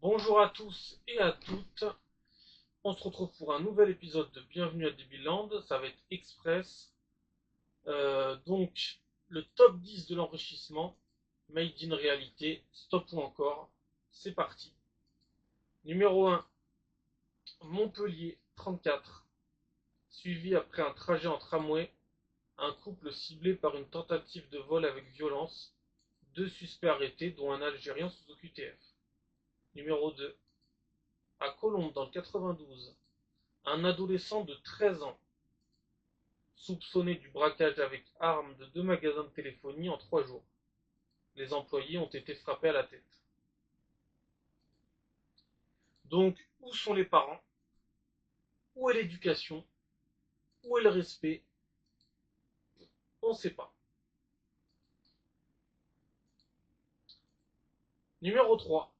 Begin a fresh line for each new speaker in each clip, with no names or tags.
Bonjour à tous et à toutes. On se retrouve pour un nouvel épisode de Bienvenue à Debiland. Ça va être express. Donc, le top 10 de l'enrichissement, Made in réalité, stop ou encore. C'est parti. Numéro 1, Montpellier 34. Suivi après un trajet en tramway, un couple ciblé par une tentative de vol avec violence. Deux suspects arrêtés, dont un Algérien sous OQTF. Numéro 2, à Colombes dans le 92. Un adolescent de 13 ans, soupçonné du braquage avec arme de 2 magasins de téléphonie en 3 jours. Les employés ont été frappés à la tête. Donc, où sont les parents? Où est l'éducation? Où est le respect? On ne sait pas. Numéro 3.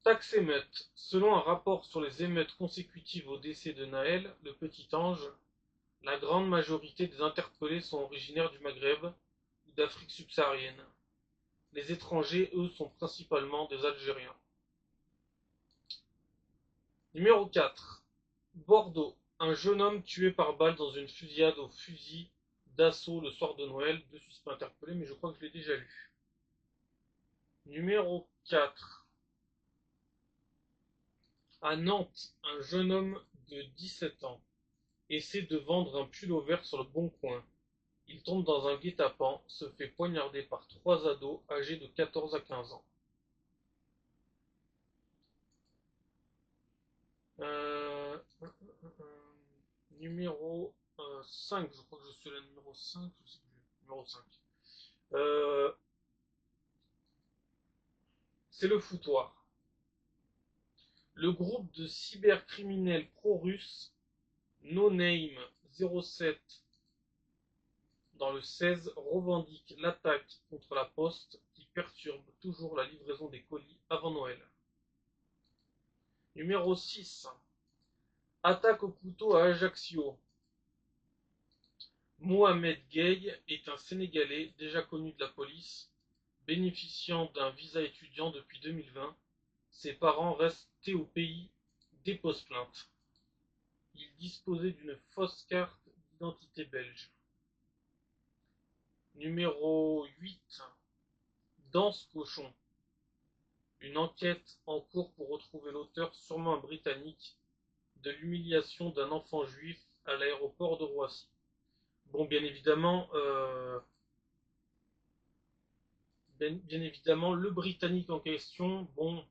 Taxe émeute. Selon un rapport sur les émeutes consécutives au décès de Naël, le petit ange, la grande majorité des interpellés sont originaires du Maghreb ou d'Afrique subsaharienne. Les étrangers, eux, sont principalement des Algériens. Numéro 4. Bordeaux. Un jeune homme tué par balle dans une fusillade au fusil d'assaut le soir de Noël. Deux suspects interpellés, mais je crois que je l'ai déjà lu. Numéro 4. À Nantes, un jeune homme de 17 ans essaie de vendre un pull au vert sur le bon coin. Il tombe dans un guet-apens, se fait poignarder par trois ados âgés de 14 à 15 ans. Euh, Numéro 5, je crois que je suis la numéro 5, je sais plus. Numéro 5. Euh, c'est le foutoir. Le groupe de cybercriminels pro-russes No Name 07 dans le 16 revendique l'attaque contre la poste qui perturbe toujours la livraison des colis avant Noël. Numéro 6. Attaque au couteau à Ajaccio. Mohamed Gueye est un Sénégalais déjà connu de la police, bénéficiant d'un visa étudiant depuis 2020. Ses parents restés au pays déposent plainte. Il disposait d'une fausse carte d'identité belge. Numéro 8. Danse cochon. Une enquête en cours pour retrouver l'auteur, sûrement un Britannique, de l'humiliation d'un enfant juif à l'aéroport de Roissy. Bon, bien évidemment, le Britannique en question, bon,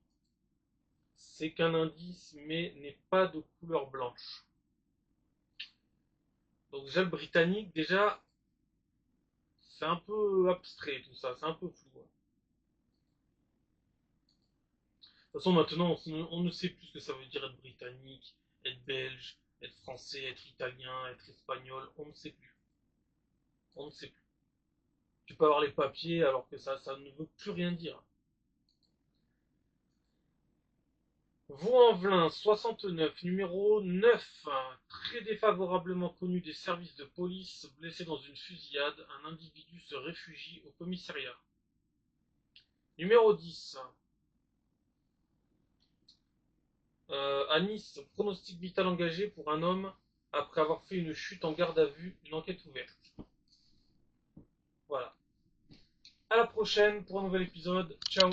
c'est qu'un indice, mais n'est pas de couleur blanche. Donc déjà, le Britannique, déjà, c'est un peu abstrait tout ça, c'est un peu flou. De toute façon, maintenant, on ne sait plus ce que ça veut dire être britannique, être belge, être français, être italien, être espagnol, on ne sait plus. On ne sait plus. Tu peux avoir les papiers alors que ça ne veut plus rien dire. Vaux-en-Velin 69, numéro 9, très défavorablement connu des services de police, blessé dans une fusillade, un individu se réfugie au commissariat. Numéro 10, à Nice, pronostic vital engagé pour un homme après avoir fait une chute en garde à vue, une enquête ouverte. Voilà. À la prochaine pour un nouvel épisode. Ciao.